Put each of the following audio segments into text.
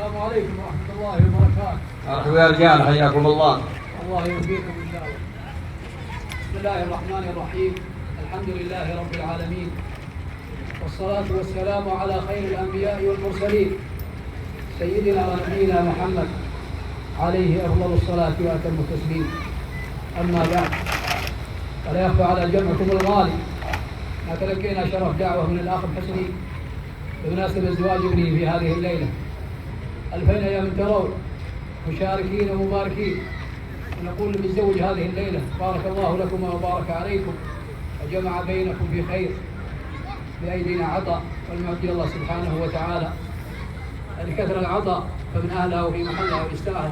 السلام عليكم ورحمة الله وبركاته. مرحبا يا رجال، حياكم الله. الله يوفقكم إن شاء الله. بسم الله الرحمن الرحيم. الحمد لله رب العالمين، والصلاة والسلام على خير الأنبياء والمرسلين سيدنا ونبينا محمد عليه أفضل الصلاة وأتم التسليم. أما بعد، فلا يخفى على جمعكم الغالي ما تلقينا شرف دعوة من الأخ الحسني بمناسبة زواج ابنه في هذه الليلة. ألفين يا من ترون مشاركين ومباركين، ونقول للمتزوج هذه الليلة بارك الله لكم وبارك عليكم وجمع بينكم في خير. بأيدينا عطاء، والمعطي الله سبحانه وتعالى. لكثر العطاء فمن أهله وفي محله ويستاهل،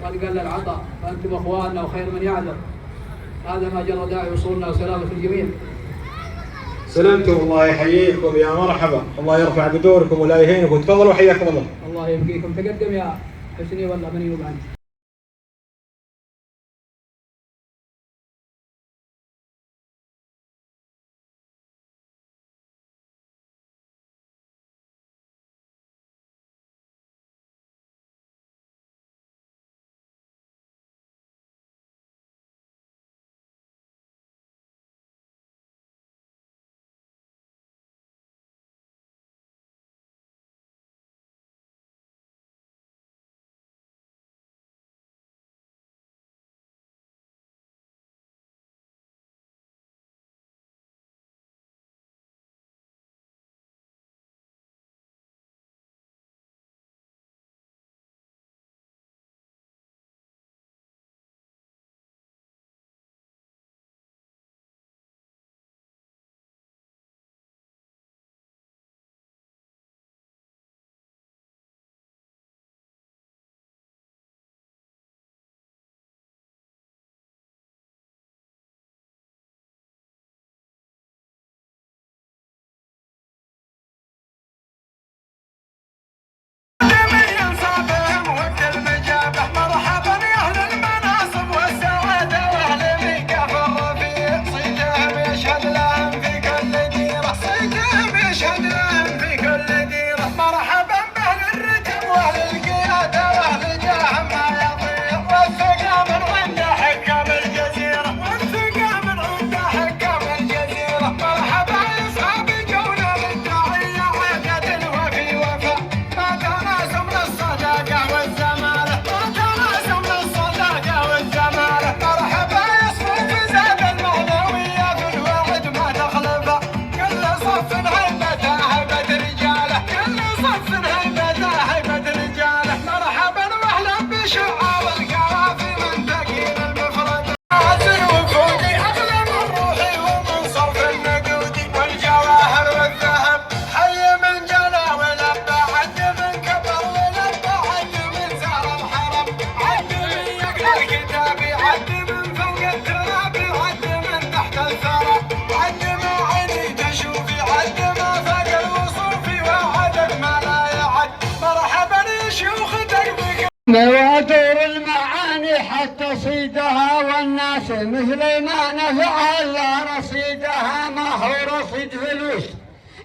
وقد قال العطاء فأنتم أخواننا وخير من يعلم. هذا ما جرى داعي وصولنا وسلامة الجميع. سلمتم، الله يحييكم، يا مرحبا، الله يرفع قدوركم ولا يهينكم. تفضلوا حياكم الله. الله يبقيكم. تقدم يا حسني ولا مني وبعني. وادور المعاني حتى صيدها، والناس مثل ما نفعل رصيدها. ما هو رصيد فلوس،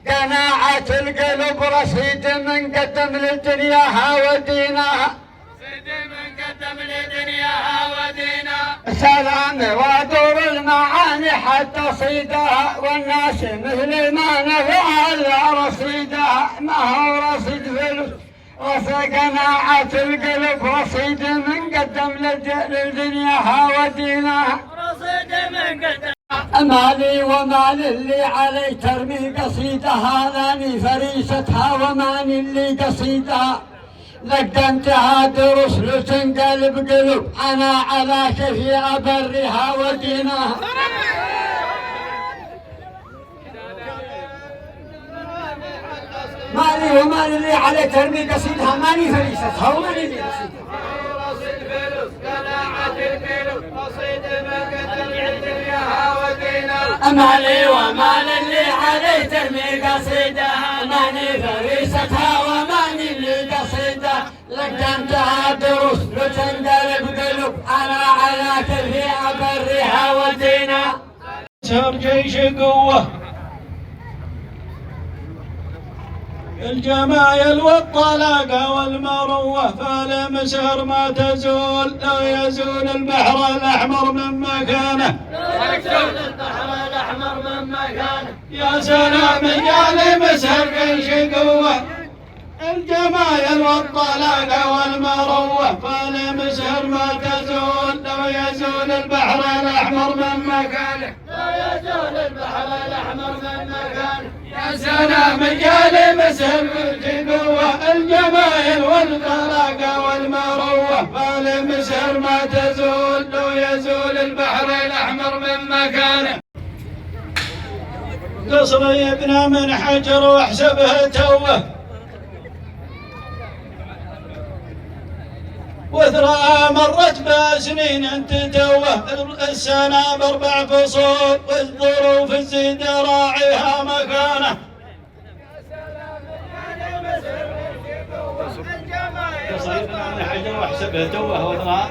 قناعة القلب رصيد من قدم لدنياها ودينها. سلام وادور المعاني حتى صيدها، والناس مثل ما نفعل رصيدها. ما هو رصيد فلوس، قناعة القلب رصيد من قدم لدنياها ودينها. رصيد من قدم مالي ومال اللي علي ترمي قصيدها، لاني فريستها وماني اللي قصيدها. لقدمتها دروس لتنقلب قلوب، انا على شفيع برها ودينها. مالي ومال اللي علي ترمي قصيدها، ماني فريستها وماني اللي قصيدها. رصيد فلوس قناعة القلوب رصيد من قدم لدنياها ودينها. مالي ومال اللي علي ترمي قصيدها، ماني فريستها وماني اللي قصيدها. لقدمتها دروس لتنقلب قلوب، انا على شفيع برها ودينها. سام جيش قوة الجمايل والطلاقة والمروة فالمسهر ما تزول لو يزول البحر الأحمر من مكانه. يا سلام يا مسهر كل قوة الجمايل والطلاقة والمروة فالمسهر ما تزول لو يزول البحر الأحمر من مكانه. يا سلام يا مسهر كل قوة الجمايل والطلاقة والمروة فالمسهر ما تزول لو يزول البحر الأحمر من مكانه. قصر يبنى من حجر واحسبه توه وثرى مرت بسنين انت توه السنة ب4 فصول والظروف تزيد راعيها مكانه. قصر يبنى من حجر واحسبه توه وثرى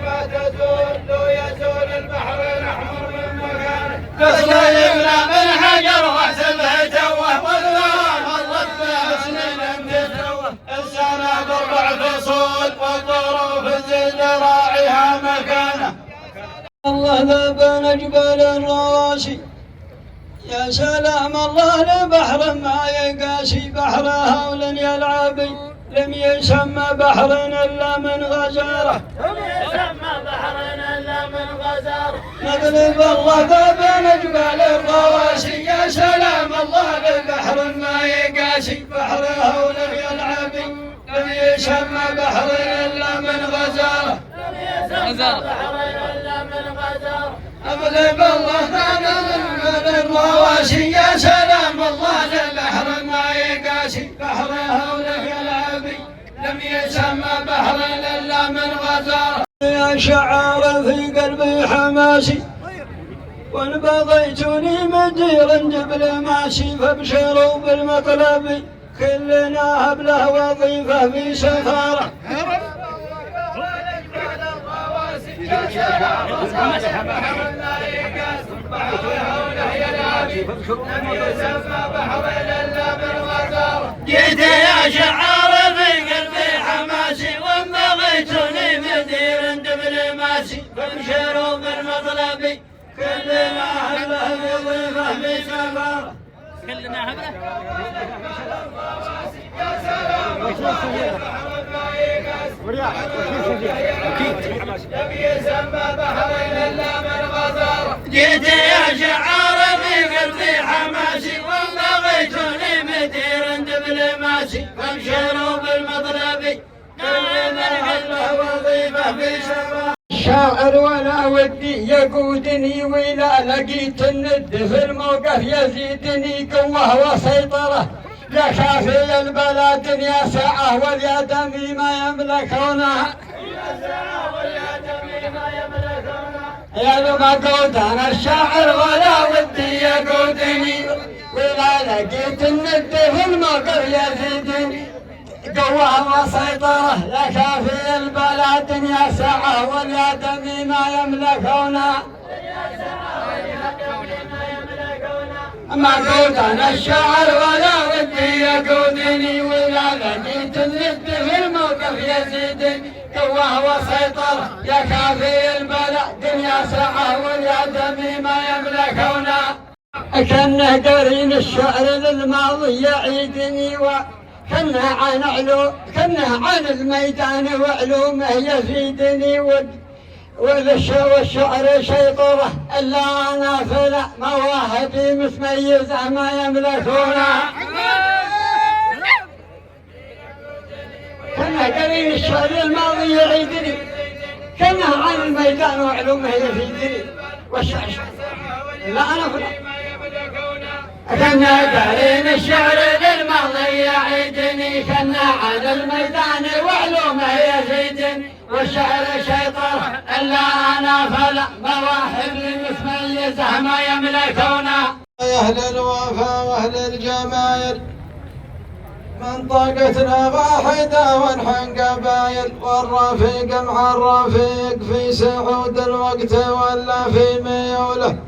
ما تزول لو يزول البحر الأحمر من مكانه. قصر يبنى من حجر واحسبه توه وثرى مرت بسنين انت توه السنة ب4 فصول والظروف تزيد راعيها مكانه. الله ذاب جبال الرواسي يا سلام الله لبحر ما يقاسي بحر هول يلعبي لم يسمى بحر الا من غزاره. نغلب الله ذاب جبال الرواسي يا سلام الله لبحر ما يقاسي بحر هول يلعبي لم يسمى بحر الا من غزاره. أغلب الله ذاب جبال الرواسي يا سلام الله لبحر ما يقاسي بحر هول يلعبي لم يسمى بحر الا من غزاره. يا شعار في قلبي حماسي وان بغيتني مديرا دبلوماسي فابشروا بالمطلب كلنا هبله وظيفه في سفاره. جيت يا شعار في قلبي حماسي وان بغيتني مدير دبلوماسي فابشروا بالمطلب كلنا هبله وظيفه في سفاره. كلنا هبله جيت يا شعار في قلبي حماسي وان بغيتني مدير دبلوماسي فابشروا بالمطلب كلنا هبله وظيفه في سفاره. الشاعر ولا ودي يقودني ولا لقيت الند في الموقف يزيدني قوة وسيطرة. يا شافي البلا دنيا ساعة واليدم ما يملكونها. يا لما قود انا الشاعر ولا ودي يقودني ولا لقيت الند في الموقف يزيدني قوة وسيطرة. يا شافي البلا دنيا ساعة واليدم ما يملكونها. ما قلت انا الشاعر ولا ودي يقودني ولا لقيت الند في الموقف يزيدني قوة وسيطرة. يا كافي البلاء دنيا ساعة واليدم ما يملكونها. كنه قرين الشعر للماضي يعيدني وكنه عن الميدان وعلومه يزيدني والشعر شيطرة إلا أنا فلا مواهبي متميزة ما يملكونها. كنا قرين الشعر الماضي يعيدني كنا عن الميدان وعلومه يفيدني والشعر لا أنا فلا كنا قرين الشعر الماضي يعيدني كنا عن الميدان وعلومه يفيدني والشعر شيطرة إلا أنا فلا مواهب متميزة ما يملكونها. يا أهل الوفا وأهل الجمايل منطقتنا واحدة ونحن قبايل والرفيق مع الرفيق في سعود الوقت ولا في ميوله.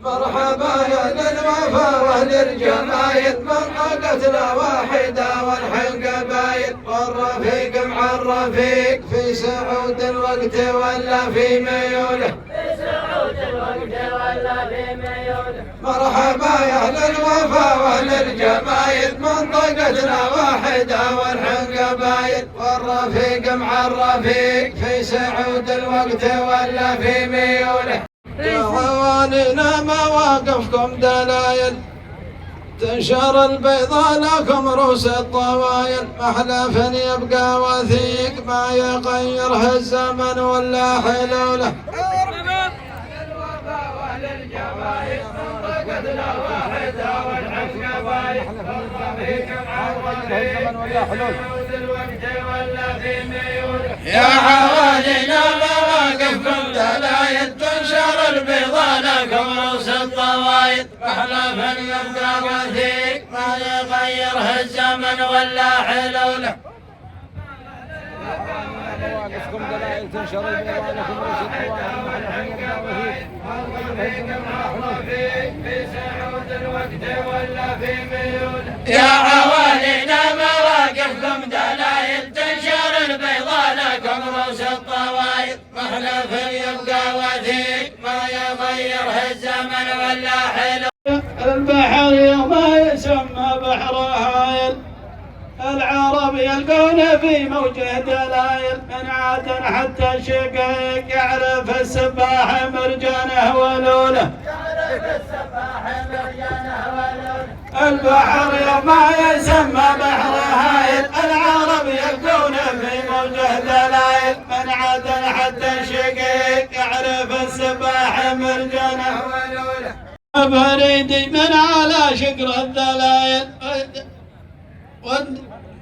مرحبا يا للوفا واهل الجمايل منطقتنا واحدة والحل قبايل والرفيق مع الرفيق في سعود الوقت ولا في ميوله مرحبا يا اهل الوفا واهل الجمايل منطقتنا واحدة والحل قبايل والرفيق مع الرفيق في سعود الوقت ولا في ميوله يا عوانينا مواقفكم دلايل تنشر البيضاء لكم رؤوس الطوايل محلف يبقى وثيق ما يغيره الزمن ولا حلوله يا حوالينا مواقفكم دلايل تنشر البيضاء لكم رؤوس الطوايل محلف يبقى وثيق ما يغيره الزمن ولا حلوله مواقفكم دلائل تنشر البيضاء لكم رؤوس الطوايل محلف يبقى وثيق يا حوالينا مواقفكم دلايل تنشر البيضاء لكم رؤوس الطوايل محلف يبقى وثيق ما يغيره الزمن ولا حلو البحر يوم يسمى بحر هايل العرب يلقون في موجه دلايل من عاد حتى الشقيق يعرف السباح مرجانه ولوله البحر يوم يسمى بحر هايل العرب يلقون في موجه دلايل من عاد حتى الشقيق يعرف السباح مرجانه ولوله بريدي من على شقر الدلايل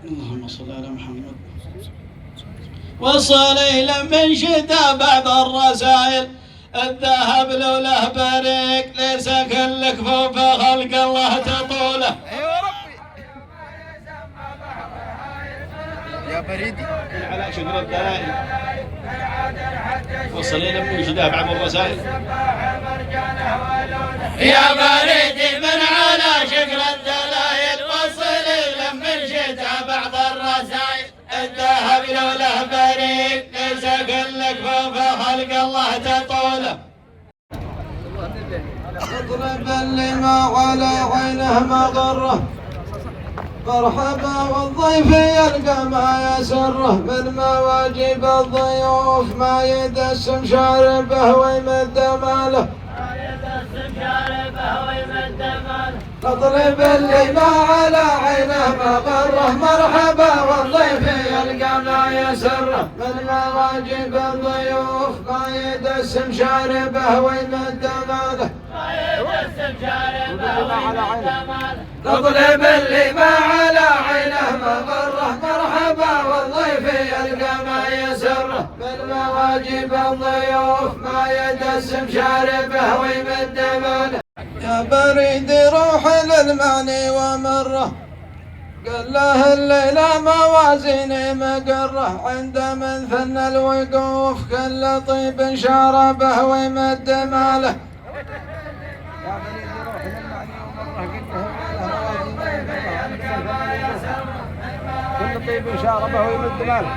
اللهم صل على محمد وصليل من شتا بعض الرسائل الذهب لوله بريق ليس كل كفوف خلق الله تطوله يا بريدي على شقر الدلائل وصليل من شتا بعض الرسائل يا بريدي من على شقر الدلايل وصليل من شتا بعض الرسائل الذهب لوله بريق ليس كل كفوف خلق الله تطوله اضرب اللي ما على عينه مغره مرحبا والضيف يلقى ما يسره من مواجب الضيوف ما يدسم شاربه ويمد ماله اضرب اللي ما على عينه مغره مرحبا والضيف يلقى ما يسره من مواجب الضيوف ما يدسم شاربه ويمد ماله اضرب اللي ما على عينه مغره مرحبا والضيف يلقى ما يسره من مواجب الضيوف ما يدسم شاربه ويمد ماله يا بريد روح للمعني ومره قال له الليلة موازيني مقره عند من ثنى الوقوف كل طيب شاربه ويمد ماله كل طيب شاربه ويمد ماله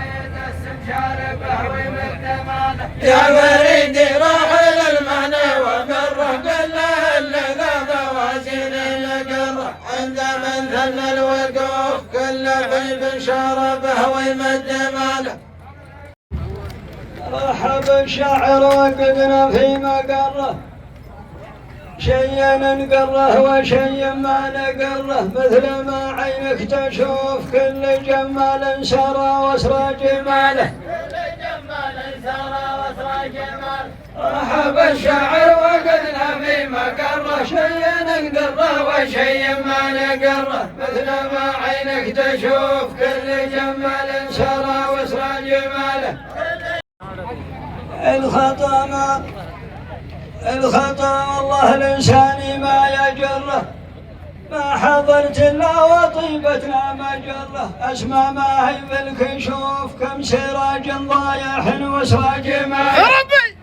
يا بريدي روح للمعنى ومره قال له الليلة موازين مقره عند من ثنى الوقوف كل طيب شاربه ويمد ماله رحب الشاعر وقفنا في مقره شيء نقره وشيء ما نقره مثل ما عينك تشوف كل جمال سرى واسرى جماله رحب الشاعر وقفنا في مقره شيء نقره وشيء ما نقره مثل ما عينك تشوف كل جمال سرى واسرى جماله الخطا والله الإنسان ما يجره ما حضرت إلا وطيبتنا مجره أسمى ما هي بالكشوف كم سراج ضايح وسراج ما يا ربي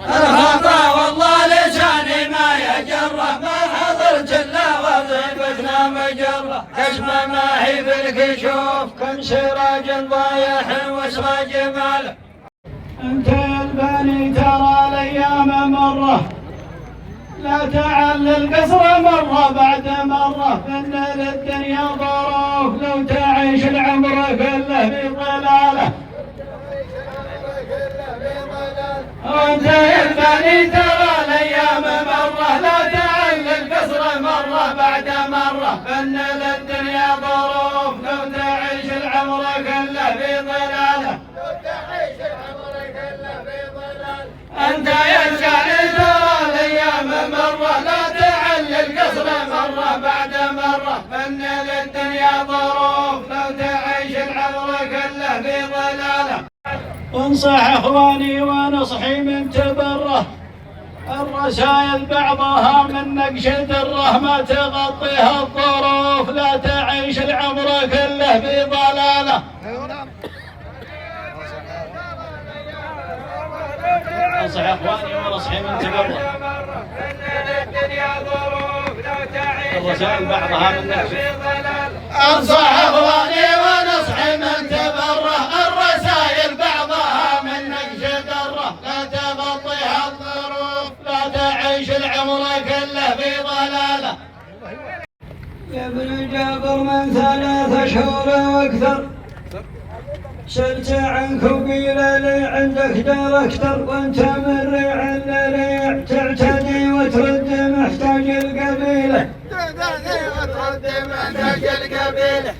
الخطا والله لساني ما يجره ما حضرت الا وظيفتنا مجره كشمه ما هي بالكشوف كم سراج ضايح وسراج ماله. انت يا البني ترى الايام مره لا تعل القصر مرة بعد مرة فإن للدنيا ظروف لو تعيش العمر كله بضلاله. وانت يا البني ترى الايام مرة لا تعل القصر مرة بعد مرة فإن للدنيا ظروف لو تعيش العمر كله بضلاله. انت يا البني ترى الايام مرة لا تعل القصر مرة بعد مرة فإن للدنيا ظروف لو تعيش العمر كله بضلاله. انصح اخواني ونصحي من تبره الرسائل بعضها من نقش دره ما تغطيها الظروف لا تعيش العمر كله بضلاله. انصح اخواني ونصحي من تبره الرسائل بعضها من نقش انصح اخواني ونصحي من تبره الرسائل بعضها من نقش دره لا تغطيها الظروف لا تعيش العمر كله بضلاله. يا ابن جابر من 3 شهور واكثر سلت عنك وقيل لي عندك دار اكثر وانت من ريع لريع تعتدي وترد محتاج القبيله.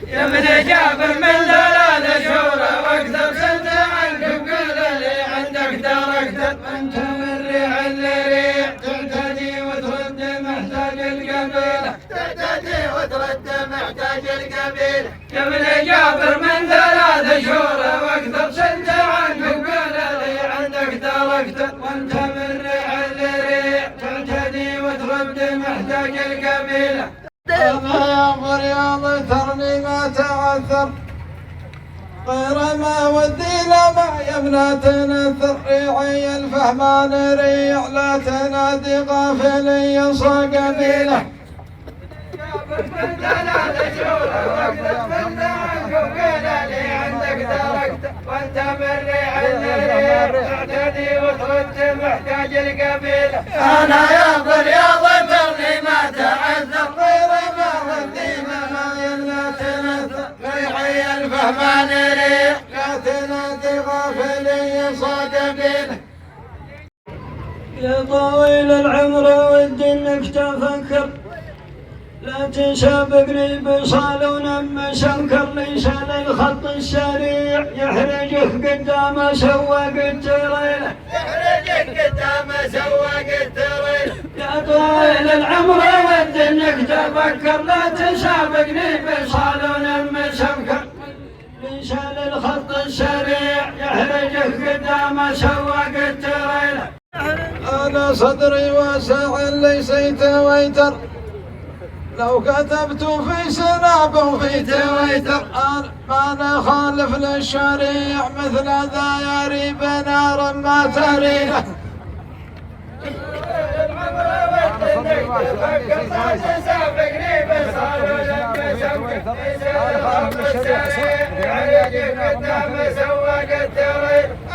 يا ابن جابر من 3 شهور واكثر سلت عنك وقيل لي عندك دار اكثر وانت من ريع لريع تعتدي وترد محتاج القبيله. يا ابن جابر من 3 شهور واكثر سلت عنك وقيل لي عندك دار اكثر وانت من ريع لريع تعتدي وترد محتاج القبيله. انا يا مريض ترني ما تعثر غير ما ودي لما يبنى تنثر ريعي الفهمان ريع لا تنادي غافلي يصى قبيله. من 3 شهور واكثر سلت عنك وقيل لي عندك دار اكثر وانت من ريع لريع تعتدي وترد محتاج القبيله. انا يا مريض ترني ما تعثر غير ما ودي لما يبنى تنثر ريعي الفهمان ريع لا تنادي غافلي يصى قبيله. يا طويل العمر ودي انك تفكر لا تسابقني بصال ونمس انكر ليس للخط السريع يحرجك قدام سواق التريله. يا طويل العمر ودي انك تفكر لا تسابقني بصال ونمس انكر ليس للخط السريع يحرجك قدام سواق التريله. انا صدري واسع ليس يتويتر لو كتبت في سناب وفي تويتر ما نخالف للشريع مثل ذا يري بنار ما تريله.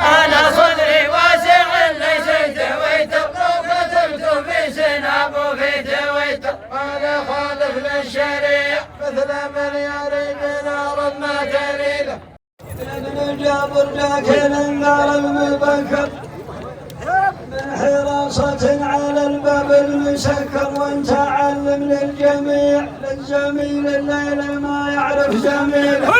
أنا صدري واسع ليس تويتر لو كتبت في سناب وفي تويتر ما خالف للشريع مثل من يري بنار ما تريله. ابن جابر لكن النار المبكر من حراسة على الباب المسكر وانت علم للجميع للزميل الليل ما يعرف زميله.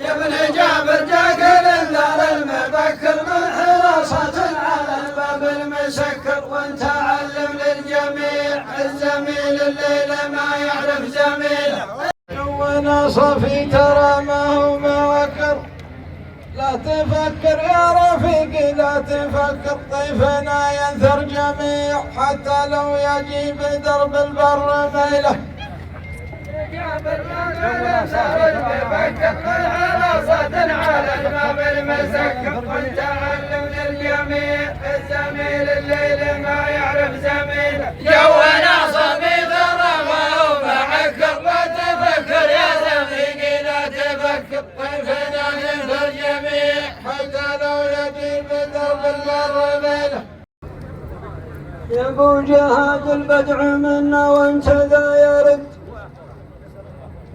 يا ابن جابر جاك الانذار المبكر من حراسة على الباب المسكر وانت علم للجميع الزميل الليل ما يعرف زميله. وانا صفي ترى ما هو موكر لا تفكر يا رفيقي لا تفكر طيفنا ينثر جميع حتى لو يجي بدرب البر ميله. على الباب المسك والتعلم للجميع الزميل الليل ما يعرف زميله جونا صميت رماه معك وتفكر يا رفيقي لا تفكر طيفنا مثل الجميع حتى لو يدير بالدرب المر منه يا ابو جهاد البدع منا وانت ذا يرد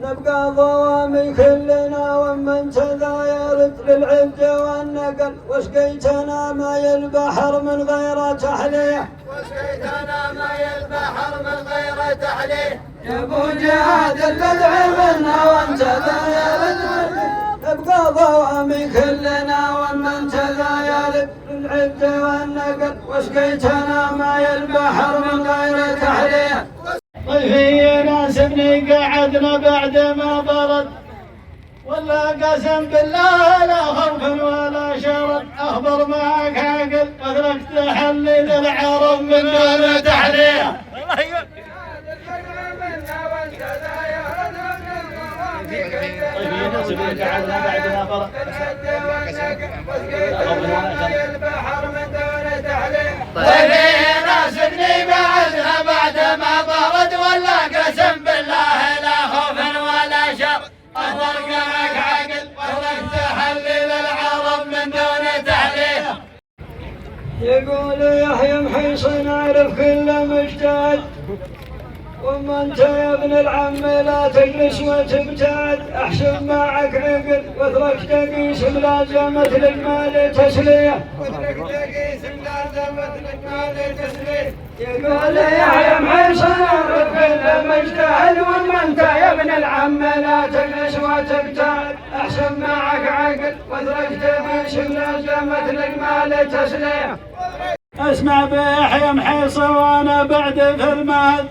نبقى ضوامي كلنا ومن ذا يرد للعد والنقل وسقيتنا ماي البحر من غير تحليه وسقيتنا ماي البحر من غير تحليه يا ابو جهاد البدع منا وانت ذا يرد نبقى ضوامي كلنا ومن ذا يرد للعد والنقل وسقيتنا ماي البحر من غير تحليه طيفي ناسبني قعدنا بعد ما برد ولا قسم بالله لا خوف ولا شرد اخبر معك عقل اترك تحليل العرب من دون تحليه طيفي ناسبني قعدنا بعد ما برد البحر من دون تحليه طيفي ناسبني بعدنا بعد ما برد ولا قسم بالله لا خوف ولا شر أخبر معك عقل وترك تحليل العرب من دون تحليه يقول يحيى محيصن اعرف كل مجتهد وما انت يا ابن العم لا تجلس وتبتعد احسب معك عقل واترك تقيس ملازمة الاجمال تسليه يقول يحيى محيصن اعرف كل مجتهد وما انت يا ابن العم لا تجلس وتبتعد احسب معك عقل واترك تقيس ملازمة الاجمال تسليه اسمع بيحيى محيصن وانا بعد في المهد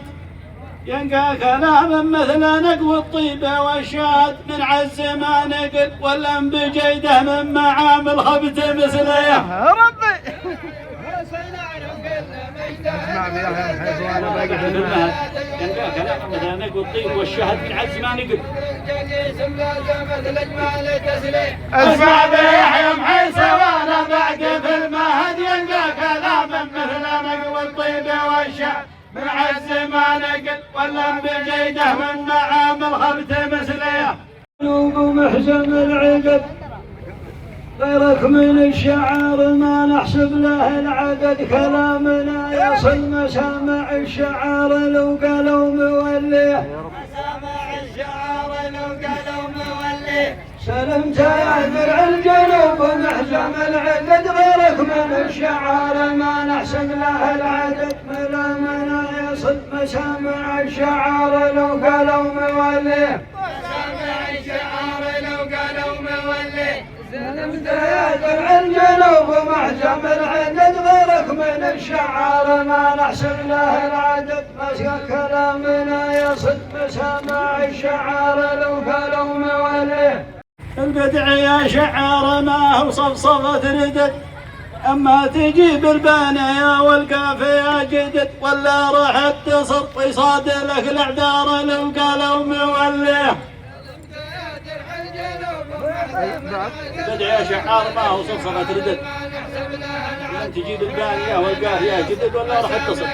ينقى كلام مثل نقو الطيبة والشهد من عز ما نقل ولم بجيده من معامل خبت مثليه يا ربي اسمع بيحيى محيصن وانا باقي في المهد ينقى كلام مثل نقو الطيب والشهد من عز ما نقل اسمع بيحيى محيصن وانا بعد في المهد ينقى كلام مثل نقو الطيبة والشهد من عز ما نقل ولم بجيده من معامل خبت مثليه قلوب محزن العقد غيرك من الشعار ما نحسب له العدد كلامنا يصل مسامع الشعار لو قالوا موليه مسامع الشعار لو قالوا موليه سلمت يا درع الجنوب محزن العقد غيرك من الشعار ما نحسب له العدد كلامنا يصل مسامع الشعار لو قالوا موليه مسامع الشعار لو قالوا موليه سلمت يا درع الجنوب محزم العدد غيرك من الشعار ما نحسب له العدد مسك كلامنا يصد مسامع الشعار لو قالوا موليه البدع يا شعار ما هو صفصفة ردد أما تجيب البانية والقافية جدد ولا راح تصد يصاد لك الأعذار لو قالوا موليه بدع يا شعار ما هو صفصفة ردد لن تجيب البانية والقافية جدد ولا راح تصد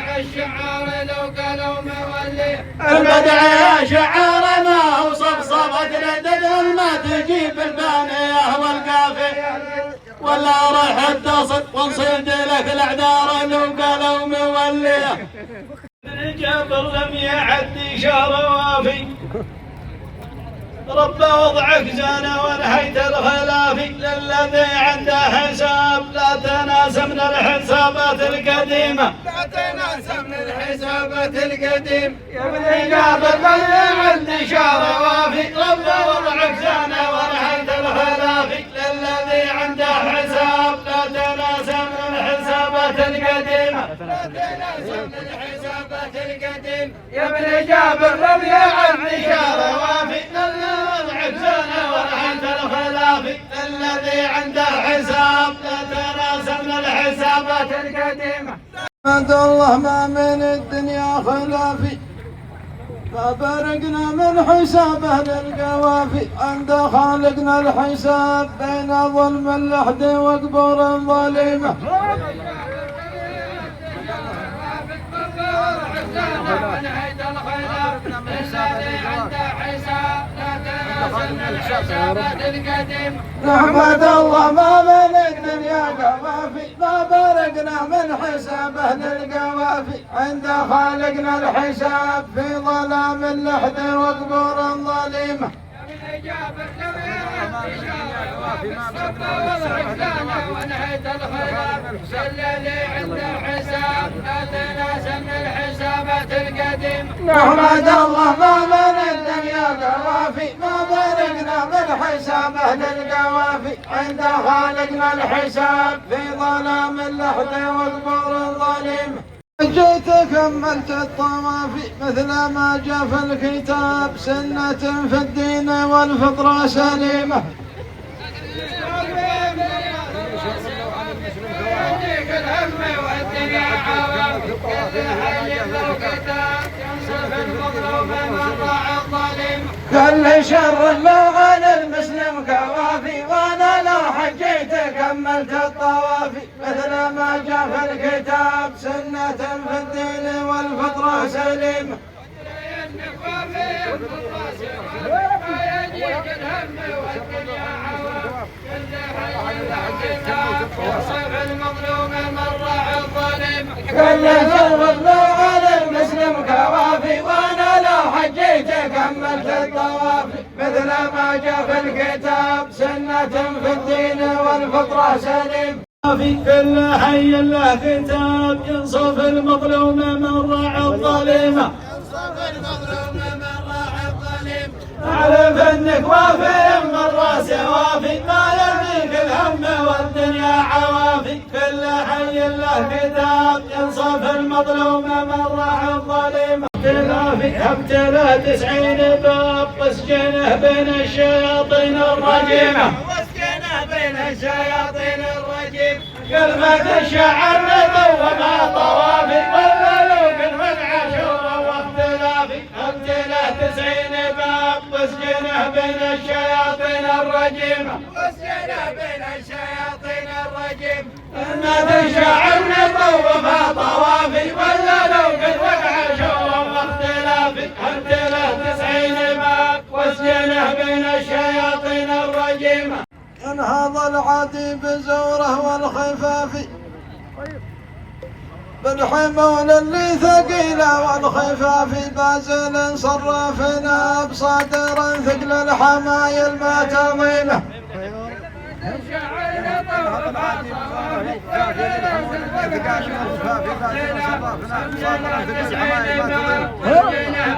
البدع يا شعار ما هو صفصفة ردد ما تجيب البانية والقافية ولا راح تصد ونصيد لك الاعذار لو قالوا موليه الجبر لم يعد شهر وافي رب وضعك زان ونهيت الخلافي للذي عنده حساب لا تناس من الحسابات القديمة لا تناس من الحسابات القديم يا ابن جابر لم يعد شهر وافي رب وضعك زان ونهيت الخلافي للذي عنده حساب لا تناس من الحسابات القديمة لا تناس من الحسابات القديم يا ابن جابر لم يعد شهر وافي الذي عنده حساب لا تناس من الحسابات القديمة الله ما من الدنيا خلافي ما بارقنا من حسابه للقوافي عند خالقنا الحساب بين ظلم اللحد وقبور الظليمة. نحمد الله ما من الدنيا قوافي ما بارقنا من حسابه للقوافي عند خالقنا الحساب في ظلام اللحد وقبور الظليمة. ونهيت الخلاف الذي عنده حساب لا تناسى من الحسابات القديمة. نحمد الله ما من الدنيا قوافي ما بارقنا من حسابه للقوافي عند خالقنا الحساب في ظلام اللحد وقبور الظليمة. جيت كملت الطوافي مثل ما جاء في الكتاب سنة في الدين والفطرة سليمة. كل شر ما على المسلم كوافي وانا لو حجيت كملت الطوافي مثل ما جاء في الكتاب سنة في الدين والفطرة سليمة. كل شر ما على المسلم كوافي وانا لو حجيت كملت الطوافي مثل ما جاء في الكتاب سنة في الدين والفطرة سليم. في كل حي له كتاب ينصف المظلوم من راعى الظليمة. أعرف انك وافي من راسه وافي ما يرميك الهم والدنيا عوافي. كل حي له كتاب ينصف المظلوم من راعى الظليمة. ابتلى 90 باب واسجنه بين الشياطين الرجيمة. كلمة الشعر نبوة مع طوافي والملوك والعاشورة واختلافي. ابتلى 90 باب واسجنه بين الشياطين الرجيمة. كلمة الشعر نبوة مع طوافي والملوك والعاشورة واختلافي. ابتلى 90 باب واسجنه بين الشياطين الرجيمة. انهض العادي بزوره والخفاف بالحمول اللي ثقيله والخفاف بازل صرافنا بصادر ثقل الحمايل ما تضيمه.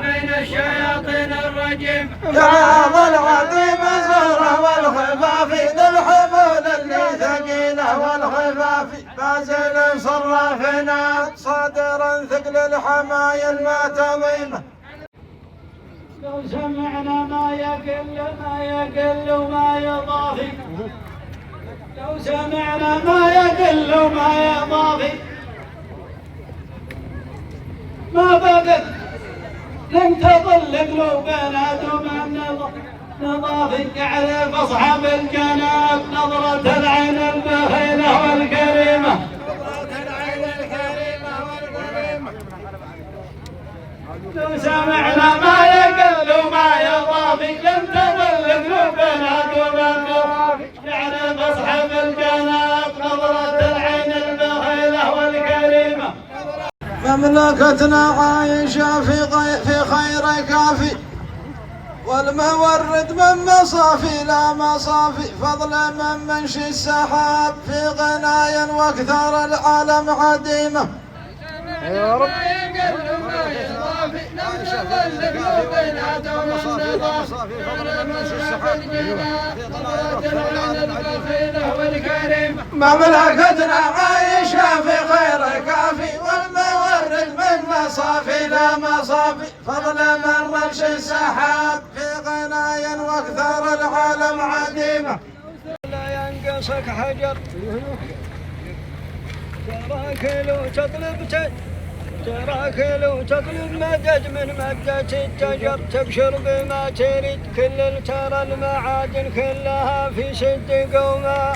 بين الشياطين الرجيم تعاض العظيم زوره والخفاف ذو الحمول اللي ثقيله والخفاف بازل صرافنا صادرا ثقل الحمايل ما تضيمه. لو سمعنا ما يقل وما يضافي لو سمعنا ما يقل وما يضافي ما بقت لم تظل قلوبنا دوم النظافي. يعرف اصحاب الجناب نظرة العين البخيلة والكريمة. لو سمعنا ما يقل وما يضافي لم تظل قلوبنا دوم النظافي. يعرف اصحاب الجناب نظرة العين البخيلة والكريمة. مملكتنا عايشة في خير كافي والمورد من مصافي لا مصافي. فضل من منشي السحاب في غنايا واكثر العالم عديمة. يا رب مملكتنا عايشة في خير كافي والمورد من مصافي لا مصافي. فضل من رمش السحاب في غنايا واكثر العالم عديمة. لا ينقصك حجر تراك لو تطلب تراكل وتطلب مدد من مدة التجر تبشر بما تريد كل ترى المعادن كلها في سد قوما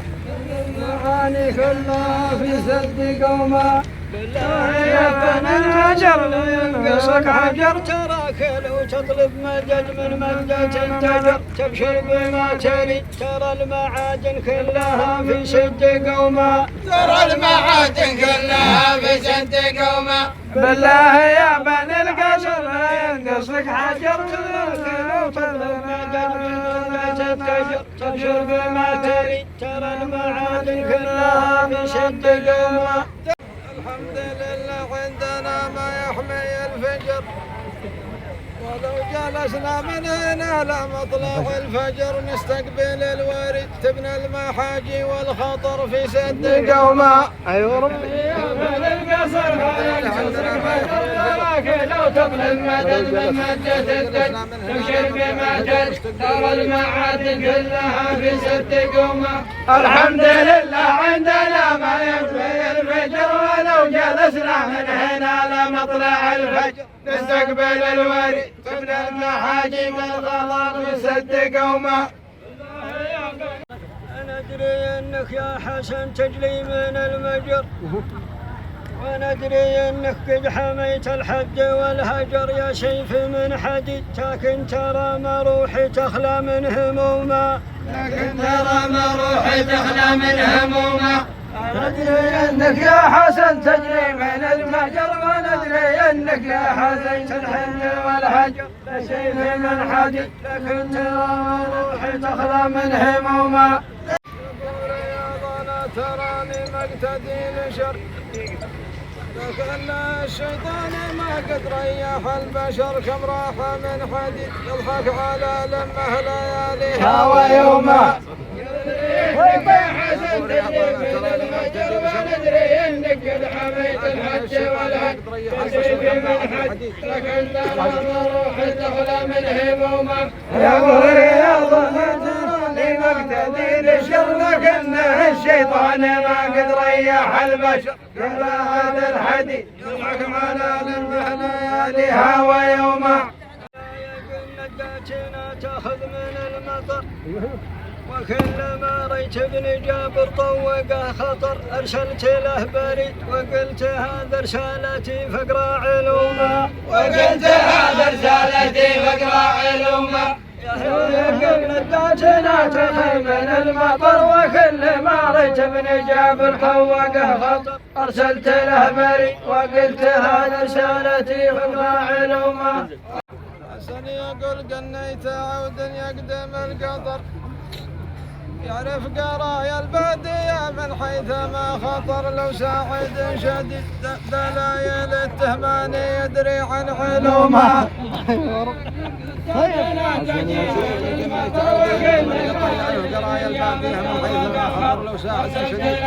المعاني كلها في سد قوما بالله يا بني الهجر لا ينقصك حجر تراكل وتطلب مدد من مدة التجر تبشر بما تريد ترى المعادن كلها في سد قوما ترى المعادن كلها في سد قوما بالله يا بني القصر لا ينقصك حجر تراكل وتطلب مدد من مدة التجر تبشر بما تريد ترى المعادن كلها في سد قوما الحمد لله عندنا ما يحمي الفجر ولو جلسنا من هنا لمطلع الفجر نستقبل الورد تبنى المحاجي والخطر في سد قوما ايوه ربي يا بني القصر لو تطلب مدد من مدة التجر تبشر بما تريد ترى المعادن كلها في سد قوما الحمد لله عندنا ما يحمي الفجر ولو جلسنا من هنا لمطلع الفجر نستقبل الورد تبنى المحاجي والخطر في سد قوما أنا أدري أنك يا حسن تجلي من المجر وأنا أدري أنك قد حميت الحد والهجر يا سيف من حديد لكن ترى ما روحي تخلى من همومه لكن ترى ما روحي تخلى من همومه ندري انك يا حسن تجري من المجر وندري انك يا حسن الحد والهجر لسيف من حديد لكن ترى روحي تخلى من همومه لا تراني مقتدي لشر لكن الشيطان ما قد ريح البشر كم راح من حديد يضحك على لمه لياليها ويومه حسن تجري من المجر وندري انك قد حميت الحج والهج تجري من حديد لكن ترى روحي تخلى من همومه يا ابو رياض ما تراني مقتدي لشر لكن الشيطان ما قد ريح البشر قال هذا الحديد يضحك على لمه لياليها ويومه نداتنا تاخذ من المطر وكلما ريت ابن جابر طوقه خطر ارسلت له بريد وقلت هذا رسالتي فاقرا علومه وقلت هذا رسالتي فاقرا علومه نداتنا تاخذ من المطر وكلما ريت ابن جابر طوقه خطر ارسلت له بريد وقلت هذا رسالتي فاقرا علومه حسن يقول قنيت عود يقدم القطر يعرف قرايا البادية من حيث ما خطر لو ساعد شديد دلايل التهمان يدري عن علومها قرايا البادية من حيث ما خطر لو ساعد شديد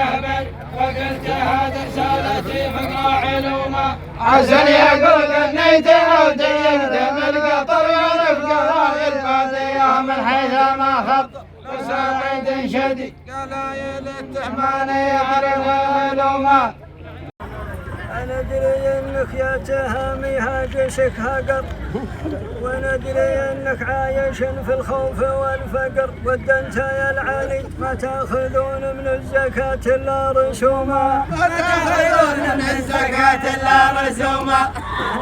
وقلت هذا رسالتي فاقرا علومه حسن يقول قنيت عود يقدم القطر يعرف قرايا البادية من حيث ما خطر ساعد شديد قلايل التهمان يعرف علومه أنا أدري أنك يا تهامي هاجسك هقر وندري أنك عايش في الخوف والفقر ود أنت يا العلي ما تأخذون من الزكاة إلا رسوما ما تأخذون من الزكاة إلا رسوما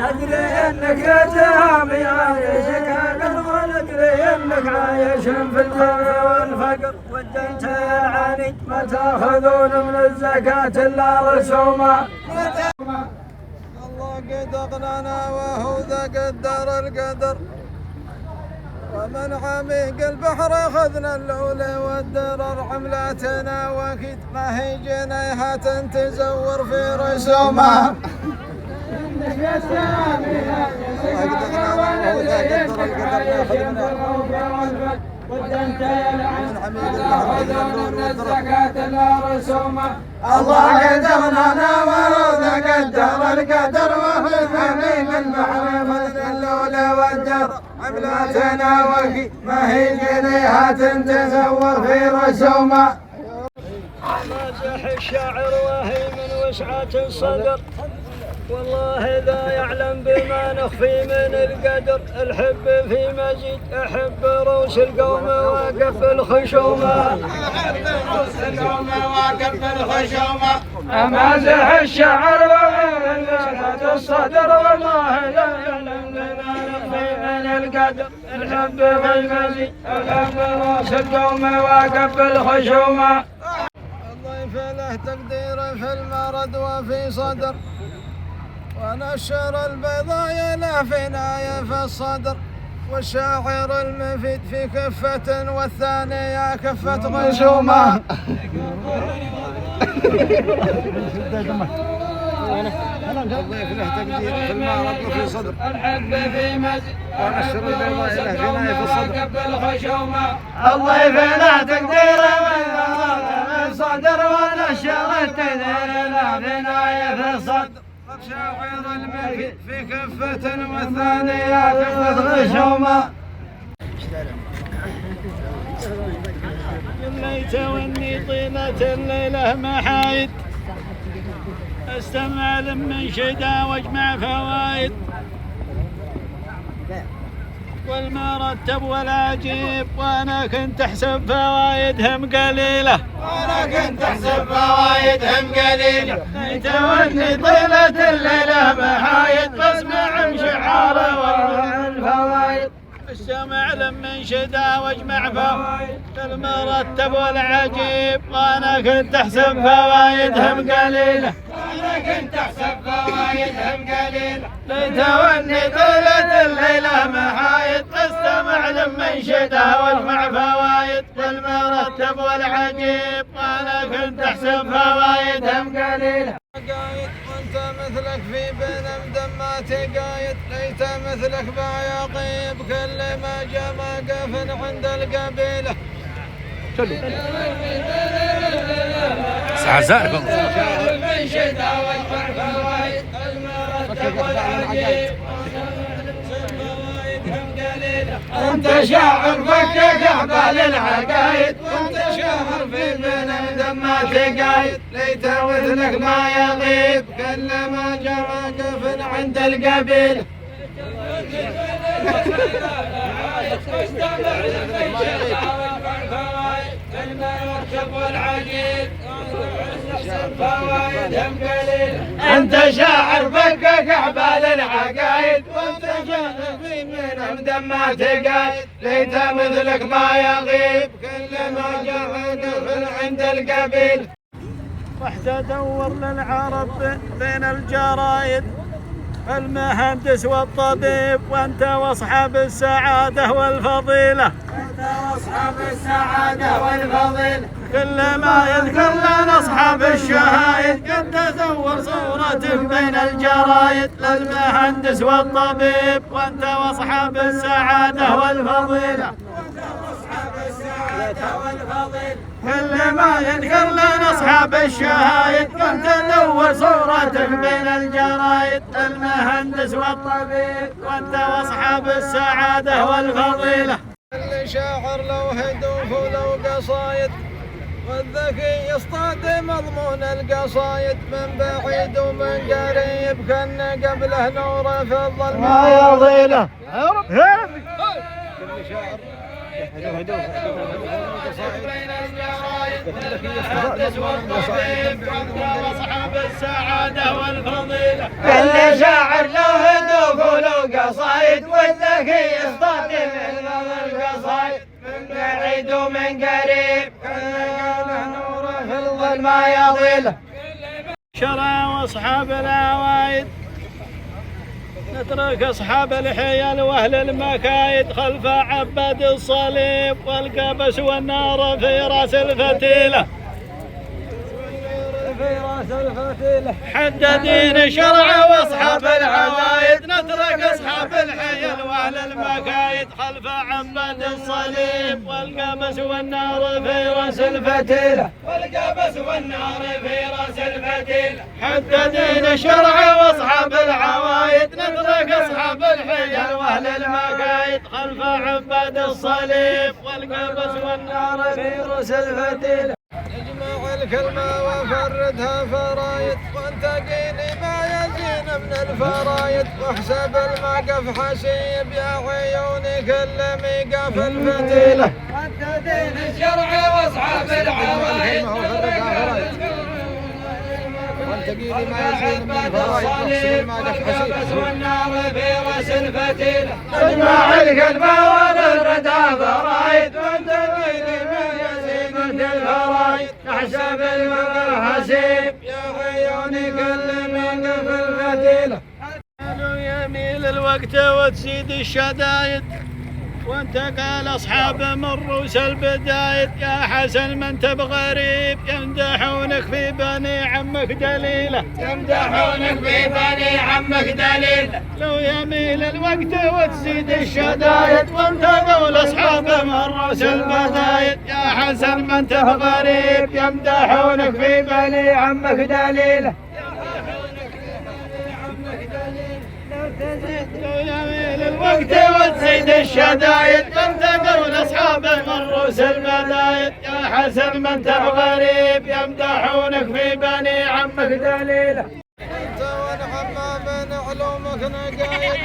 ندري أنك يا تهامي عايشك هقر وندري أنك عايش في الخوف والفقر ود أنت يا العلي ما تأخذون من الزكاة إلا رسوما الله قد أغنانا وهو ذا قدر القدر ومن عميق البحر أخذنا اللؤلؤ والدرر عملاتنا وأكيد ما هي جنيها تزور في رسومها الله قد أغنانا وهو قدر القدر وفي حميم البحر أخذنا اللؤلؤ والدرر عملاتنا وكي ما هي جنيها تزور في رسومها مازح الشاعر وهي من وسعة الصدر والله لا يعلم بما نخفي من القدر، الحب في مزيد أحب روس القوم واقف الخشومة، أحب روس القوم واقف الخشومة. أمازح الشعر وغير الصدر، والله لا يعلم بما نخفي من القدر، الحب في مزيد أحب روس القوم واقف الخشومة. الضيف له تقدير في المرض وفي صدر، ونشر البيضاء له في ناية في الصدر، والشاعر المفيد في كفة والثانية كفة غشومة. الضيف له تقدير في المرض وفي صدر، الحب في مزيد ونشر البيضاء له في ناية في الصدر. الضيف له تقدير في صدر، ونشر التقدير له في ناية في الصدر، شاعر المفيد في كفة والثانية كفة غشومة. ليت واني طيلة الليلة محايد، استمع للمنشدة واجمع فوايد، والمرتب والعجيب وانا كنت احسب فوايدهم قليلة، وانا كنت احسب فوايدهم قليلة. ليت واني طيلة الليلة محايد، بسمع مشعار واجمع الفوايد، استمع للمنشدة واجمع فوايد، المرتب والعجيب وانا كنت احسب فوايدهم قليلة، وانا كنت احسب فوايدهم قليلة. ليت واني طيلة الليلة محايد، استمع للمنشدة واجمع فوايد، المرتب والعجيب وانا كنت احسب فوايدهم قليلة. وانت مثلك في بن مدمات قايد، ليت مثلك بعياقيب كل ما جاء موقف عند القبيلة. سعزائكم المنشدة واجمع فوايد، المرتب والعجيب انت شاعر فكك احبال العقايد، وانت شاعر في بن مدمات قايد، ليت مثلك ما يغيب كل ما جاء موقف عند القبيلة. انت شاعر فكك احبال العقايد، وانت شاعر في من مدمات قايد، ليت مثلك ما يغيب كل ما جاء موقف عند القبيل. رحت ادور للعرب بين الجرايد، المهندس والطبيب وانت واصحاب السعادة والفضيلة، انت واصحاب السعادة والفضيلة. كل ما يذكر لنا اصحاب الشهايد، قد تزور صورتك بين الجرايد، للمهندس والطبيب وانت واصحاب السعادة والفضيلة، كل ما يذكر لنا اصحاب الشهايد، كنت تدور صورتك بين الجرايد، المهندس والطبيب وانت واصحاب السعادة والفضيلة. كل شاعر له هدوف ولو قصايد، والذكي يصطاد مضمون القصايد، من بعيد ومن قريب كان قبله نور في الظلمة ما يضيله. كل شاعر هدوف بين الجرايد، المهندس والطبيب وانت واصحاب السعادة والفضيلة، كل شاعر له هدوف ولو قصايد، والذكي يصطاد من القصايد، من بعيد ومن قريب كان نوره في الظل ما يضيله. شرع واصحاب العوايد، نترك اصحاب الحيل واهل المكايد، خلف عباد الصليب والقبس والنار في راس الفتيله، حددين شرع واصحاب العوايد، نترك اصحاب الحيل واهل المكايد، خلف عباد الصليب والقبس والنار في راس الفتيله، والقبس والنار في راس الفتيلة. حددين شرع واصحاب العوايد، نترك اصحاب الحيل واهل المكايد، خلف عباد الصليب والقبس والنار في راس الفتيله. اجمع الكلمة وفردها فرايد، وانتقيني ما يزين من الفرايد واحسب المقف حسيب يا عيوني كل ميقف الفتيلة حتى دين الشرع واصحاب العوايد والتقيل ما يزيد من الفرايد واحسب المقف حسيب والنار في راس الفتيلة تجمع القلب والردى فرايد والتقيل ما يزيد من الفرايد احسب المقف حسيب يا عيوني كل ميقف الفتيلة يميل الوقت وتزيد الشدايد وانت قال اصحاب من روس البدايد يا حسن ما انت بغريب يمدحونك في بني عمك دليله يمدحونك في بني عمك دليل لو يميل الوقت وتزيد الشدايد وانت قول اصحاب من روس البدايد يا حسن ما انت بغريب يمدحونك في بني عمك دليله لو يميل الوقت وتزيد الشدايد وانت قول اصحاب من روس البدايد يا حسن ما انت بغريب يمدحونك في بني عمك دليله انت والحمام من علومك نقايد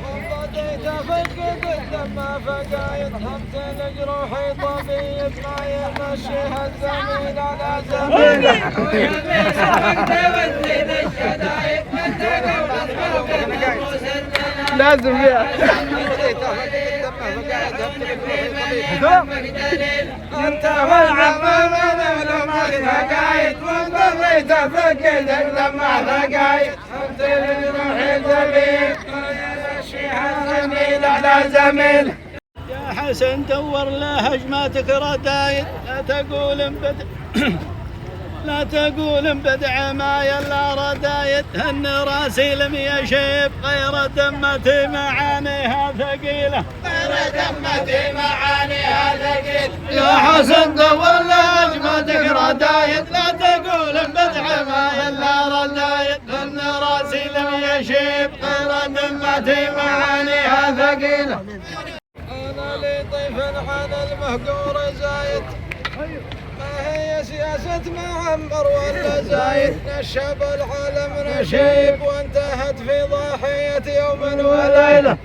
وانضديت فقد الدم فقايد حمت لجروحي طبيب ما يمشيها الزميل على زميله لازم فيها انت والعمام من علومك نقايد وانضديت فقد الدم فقايد حمت لجروحي طبيب زميل على زميل يا حسن دور له هجماتك ردايد لا تقول بدع ما يلا ردايد هن راسي لم يشيب غير دمتي معانيها ثقيله يا حسن دور له هجماتك ردايد لا تقول بدع ما يلا ردايد هن راسي لم يشيب غير دمتي معانيها ثقيله أنا لي طيف عن المهجور زايد ما هي سياسة معمر ولا زايد نشب العالم نشيب وانتهت في ضاحية يوم وليلة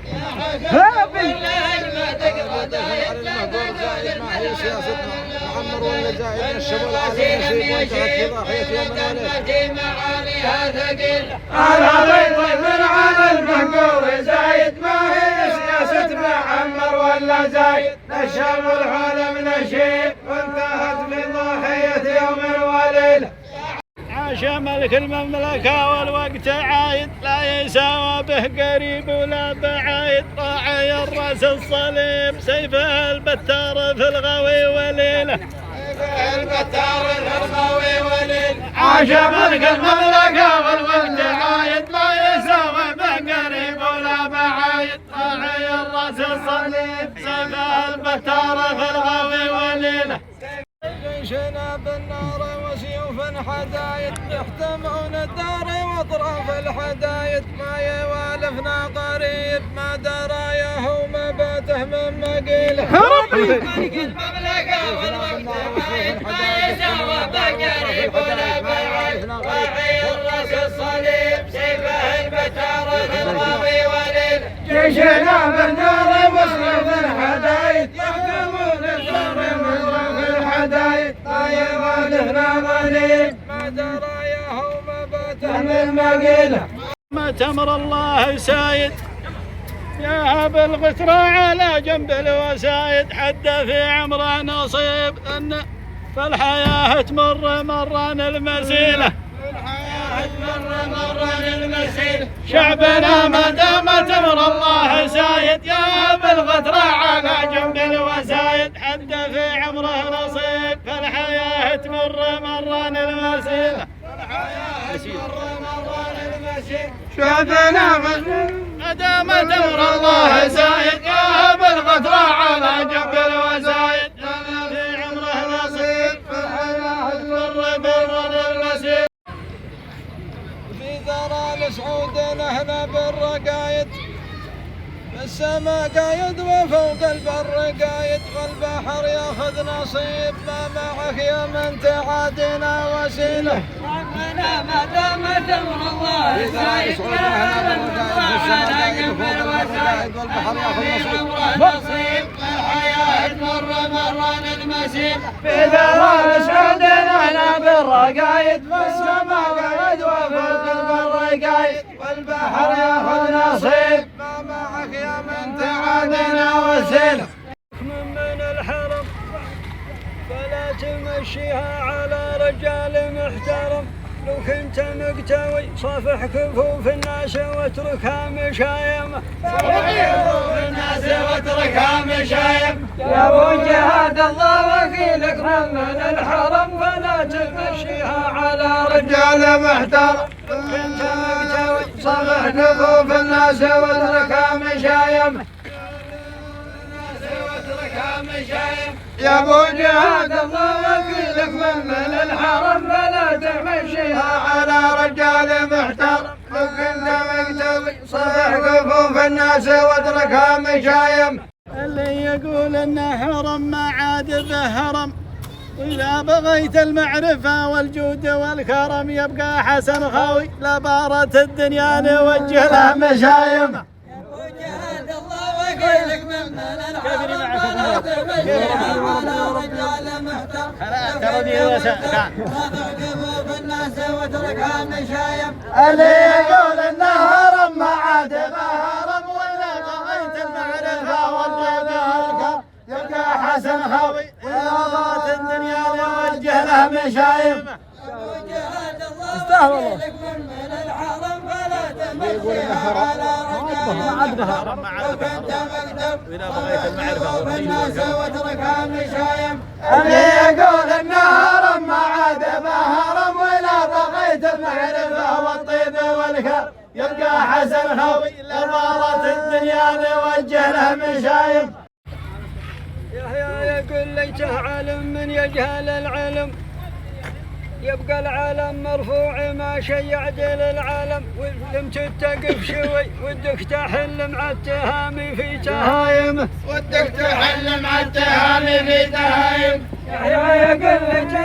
ما هي سياسة معمر ولا زايد نشب العالم نشيب وانتهت في ضاحية يوم وليلة أنا لي طيف عن المهجور زايد ما هي سياسة معمر ولا زايد نشب العالم نشيب وانتهت في ضاحية يوم وليلة عاش ملك المملكة والوقت عايد لا يساوى به قريب ولا بعايد راعي الراس الصليب سيفه البتار في الغوي وليله عاش ملك المملكة والوقت عايد لا يساوى به قريب ولا بعايد راعي الراس الصليب سيفه البتار في الغوي وليله جيشنا بالنار وسيوف حدايد يحتمون الدار واطراف الحدايد ما يوالفنا قريب ما درايه ومباته من مقيله ملك المملكة والوقت عايد ما يسوى بقريب ولا بعيد راعي الراس الصليب سيفه البتار في الغوي وليل جيشنا بالنار وسيوف حدايد يحتمون الدار واطراف الحدايد ما يوالفنا قريب ما درايه ومباته من مقيله ما تمر الله سايد يا أبا الغترى على جنب الوسايد حد في عمره نصيب أن فالحياة تمر مران المسيلة شعبنا ما دام تمر الله سايد يا أبا الغترى على جنب الوسايد حد في عمره نصيب فالحياة تمر مران المسيلة شعبنا ما دام تمر الله سايد يا أبا الغترى على جنب الوسايد في عمره نصيب فالحياة تمر مران المسيلة في ذرى السعود نحن بالرقايد السماء قايد وفوق البر قايد والبحر ياخذ نصيب ما معك يا من تعادنا وسيلة ربنا ما دامت امر الله زايد على نصيب الحياة تمر مران المسير بذوال سعدنا بالرقايد في السماوات وفوق الرقايد والبحر ياخذ نصيب ما معك يا من تعادنا وسيلة من الحرم فلا تمشيها على رجال محترم لو كنت مقتوي صافح كفوف الناس واتركها مشايمة يا ابو جهاد الله وكيلك من الحرم فلا تمشيها على رجال محترم لو كنت مقتوي صافح كفوف الناس واتركها مشايمة يا ابو جهاد الله وكيلك من الحرم فلا تمشيها على رجال محترم لو كنت مقتوي صفح كفوف الناس واتركها مشايم اللي يقول انه هرم ما عاد به هرم واذا بغيت المعرفه والجود والكرم يبقى حسن خوي لبارة الدنيا نوجه له مشايم وكيلك من الحرم فلا تمشيها على رجال محترم كفوف الناس واتركها مشايم اللي يقول انه هرم ما عاد به هرم واذا بغيت المعرفه والجود والكرم يبقى حسن خوي لبارة الدنيا نوجه له مشايم استاهل الله من الحرم فلا تمشيها على رجال محترم لو كنت مكتب إذا بغيت المعرفة الناس واتركها مشايم اللي يقول انه هرم ما عاد به هرم ولا بغيت المعرفه والطيب والكرم يبقى حسن خوي لبارة الدنيا نوجه له مشايم يحيى يقول ليته عالم من يجهل العلم يبقى العالم مرفوع ما شي يعدل العالم ولم تتقف شوي ودك تحل مع التهامي في تهايم يحيى يقول لك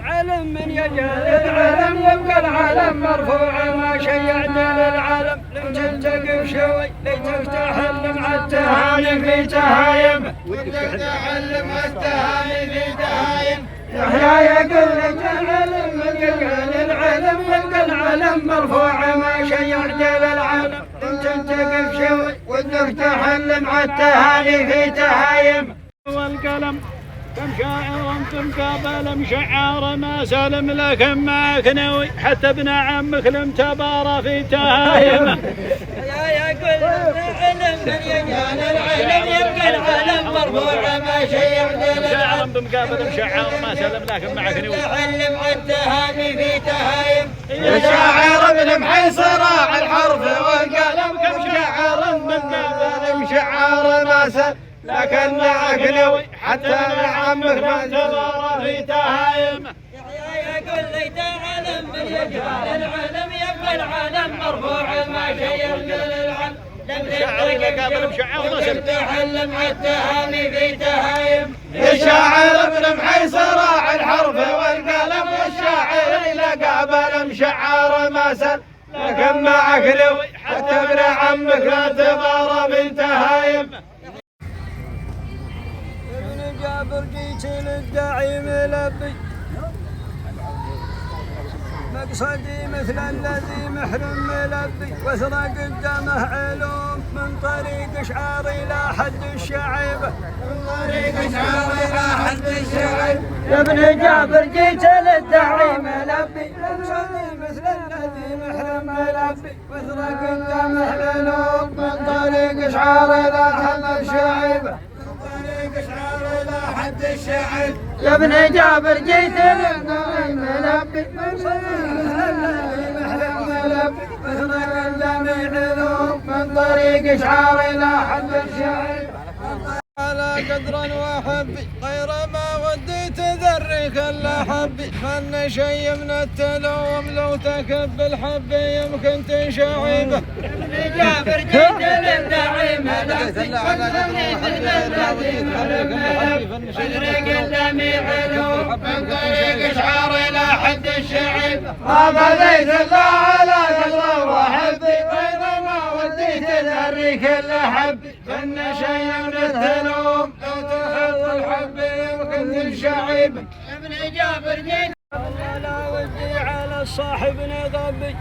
علم من يجهل العلم يبقى العالم مرفوع ما شي يعدل العالم لم تتقف شوي ليتك تحل مع التهامي في تهايم يحيى يقول لك العلم من يجهل العلم يبقى العالم مرفوع ما شي يعدل العالم لم تتقف شوي ودك تحل مع التهاني في تهايم والقلم كم شاعر قابل مشعار ما سلم لكن معك نوي حتى ابن عمك لم تبارى في تهايم يا يقول العلم من يجهل العلم يبقى العالم مرفوع ما شي يعدل شاعر بمقابل مشعار ما سلم لكن معك نوي تعلم التهامي في تهايم يا شاعر ابن محيصر الحرف والقلم كم شاعر من قابل مشعار ما سلم لكن معك نوي حتى ابن عمك ما تبارى في تهايم يقول لي تعلم من يجهل العلم يبقى العالم مرفوع ما شي يعدل العلم لم تحل مع التهامي في تهايم الشاعر ابن محيصر الحرف والقلم الشاعر إلى قابل مشعار ما سل لكن معك نوي حتى ابن عمك لا تبارى في تهايم ابن جابر جيت للداعي ملبي مقصدي مثل الذي محرم ملبي واسرق قدامه علوم من طريق شعار الى حد الشعيبه يا ابن جابر جيت للداعي ملبي مقصدي مثل الذي محرم ملبي واسرق قدامه علوم من طريق شعار الى حد الشعيبه يا ابن جابر جيت للداعي ملبي من طريق شعار الى حد الشعيبه على قدرا وحبي غير ما وديت ذري خلى حبي خلنا شي من التلوم لو تكب الحبي يمكن تنشعيبه جابر جيت للدعيم فرق اللميع علوم من طريق اشعار الى حد الشعيب ما بذيت الا على قدر وحبي غير ما وديت ذري كل حبي خلنا شي من التلوم لو تخط الحبي يمكن تنشعيبه ابن جابر جيت لا ودي على الصاحب نغبي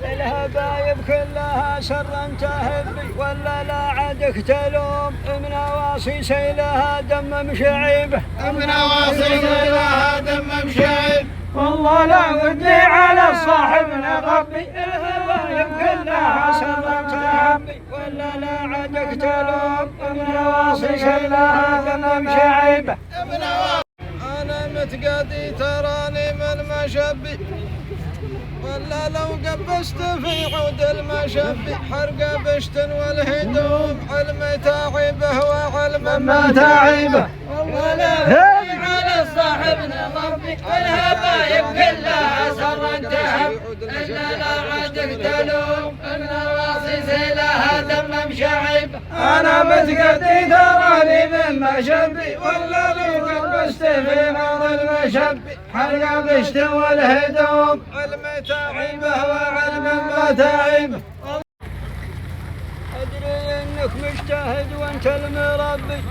الهبايب كلها سرا تهبي ولا لا عادك تلوم من واصي سيلها دم مشعيبه من واصي لها دم مشعيب والله لا ودي على الصاحب نغبي الهبايب كلها سرا تهبي ولا لا عادك تلوم من واصي سيلها دم مشعيبه انا متقاضي تراني من مشبي ولا لو قبست في عود المشبي حرق بشت والهدوم علم تعيبه وعلم ما تعيبه والله لا ودي على الصاحب نغبي والهبايب كلها سرا تهب الا لا عادك تلوم ان واصي سيلها دم مشعيب انا متقاضي تراني من مشبي ولا لو قبست في عود المشبي حرق بشت والهدوم علم تعيبه وعلم ما تعيبه أدري إنك مجتهد وأنت المربي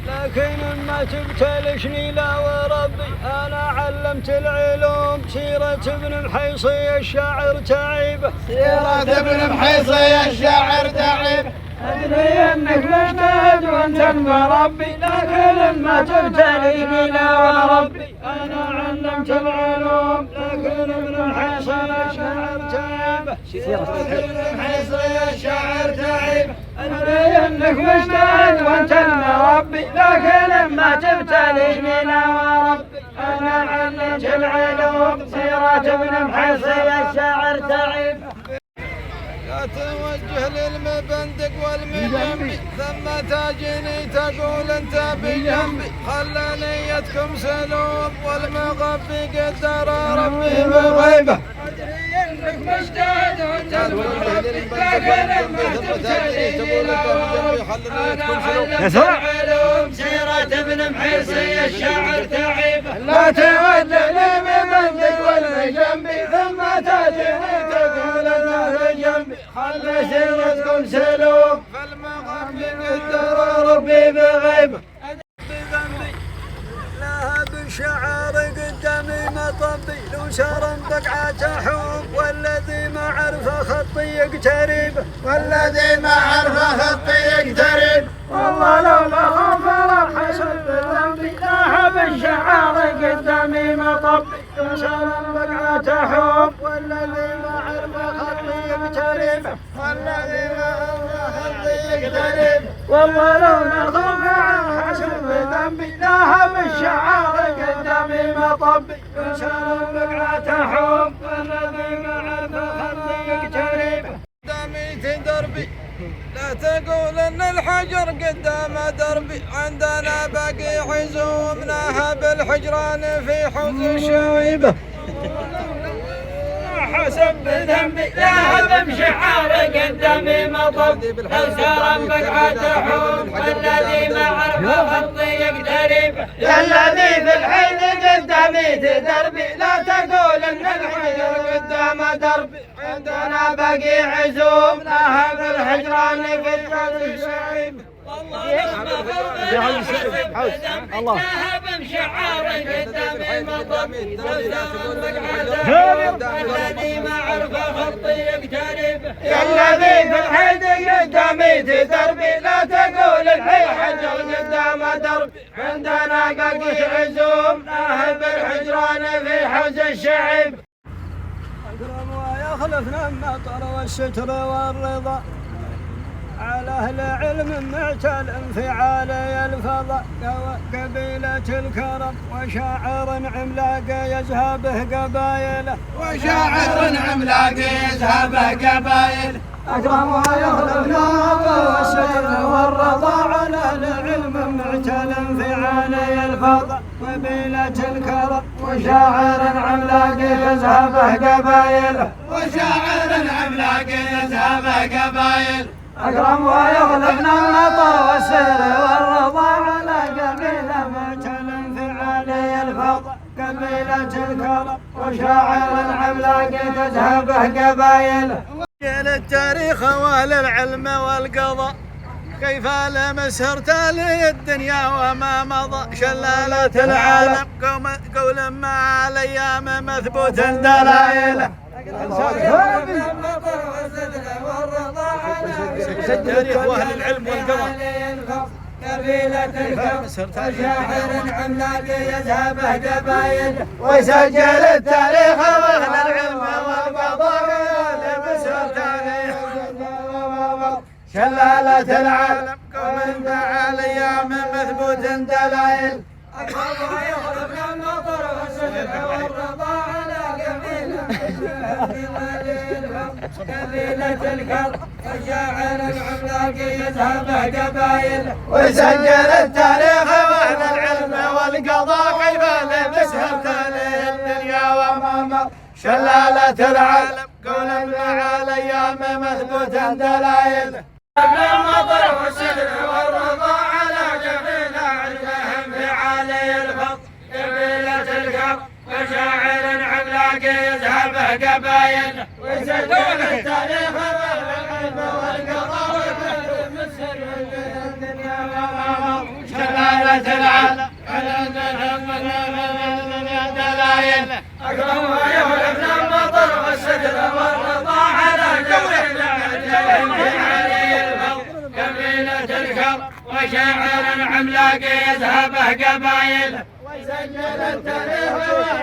لكن ما تبتلشني لا وربي أنا علمت العلوم سيرة ابن محيصي الشاعر تعيبه سيرة ابن محيصي الشاعر تعيبه أدري إنك مجتهد وأنت المربي لكن ما تبتلشني لا وربي أنا علمت العلوم لكن ابن محيصي الشاعر تعيبه سيرة ابن محيصي الشاعر تعيبه أدري إنك مجتهد وأنت المربي لكن ما تبتلشني لا وربي أنا علمت العلوم سيرة ابن محيصي الشاعر تعيبه لا توجه للمبندق والمجنبي ثم تاجني تقول انت بجنبي خلى نيتكم سلوم والمغفي قدر ربي بغيبه ادري انك مجتهد وانت المربي لكن ما تبتلي انا علمت العلوم سيرة ابن محيصي الشاعر تعيبه لا توجه للمبندق والمجنبي ثم تاجني تقول انت بجنبي خلى سيرتكم سلوم فالمغفي قدر ربي بغيبه بذنبي لها بالشعار قدامي مطبي لو سار بقعة حوم والذي ما عرف خطي يقترب والذي ما عرف خطي يقترب والله لو بخاف راح اسب ذنبي لها بالشعار قدامي مطبي لو سار بقعة حوم والذي ما عرف خطي يقترب والذي ما عرف خطي يقترب والله لو نخاف راح اسب ذنبي لها بالشعار قدامي مطبي وسار بقعة حوم والذي ما عرف خطي يقترب قدامي دربي لا تقول ان الحجر قدام دربي عندنا باقي عزومناها بالحجران في حوض الشعيبه حسب ذنبي ذهب بشعار قدامي مطب لو سار بقعة حوم والذي ما عرف خطي يقترب الذي في الحين قدامي دربي لا تقول ان الحجر قدام دربي عندنا باقي عزومناها بالحجران في حوض الشعيبه الله ذهب بشعار قدامي مطب لو سار بقعة حوم والذي ما عرف خطي يقترب الذي في الحين قدامي دربي لا تقول الحجر قدام دربي عندنا باقي عزومناها بالحجران في حوض الشعيب أكرم ويخلفنا المطر والستر والرضا على أهل علم معتل انفعالي الفضاء قبيلة الكرم وشاعر عملاق يزهبه قبايله أكرم ويخلف نوبه والسر والرضا على العلم معتل انفعالي الفضاء قبيلة الكرم وشاعر عملاق يزهبه قبايله أكرم ويغلبنا المطر والسر والرضا على قبيلة معتل انفعالي الفضاء قبيلة الكرم وشاعر عملاق تذهبه قبايله التاريخ وللعلم والقضاء كيف لمسهر تالي الدنيا وما مضى شلالة العالم قول ما الايام مثبوت دلائله التاريخ واهل العلم والقضاء قبيلة الكرم وشاعر عملاق يذهبه قبايله وسجل التاريخ واهل العلم والقضاء شلالة العالم قوم على الايام مثبوت دلائل أكرم يخلف المطر والسجع والرضا على قبيلة الكرم وشاعر العملاق يذهبه قبايله وسجل التاريخ واهل العلم والقضاء كيف لمسهر تالي الدنيا وما شلالة العالم قول على الايام مثبوت دلائل المطر والسدر والرضا على جبين علمهم في عالي الفضل قبيلة الكرم وشاعر عملاق يذهبه قبايله وسجل التاريخ والعلم والقضاء وكل مسر الدنيا وما شلالة العالم دلائل أكرم ويخلف المطر والسدر والرضا على جبين علمهم في عالي الفضل قبيلة الكرم وشاعر عملاق يذهبه قبايله وسجل التاريخ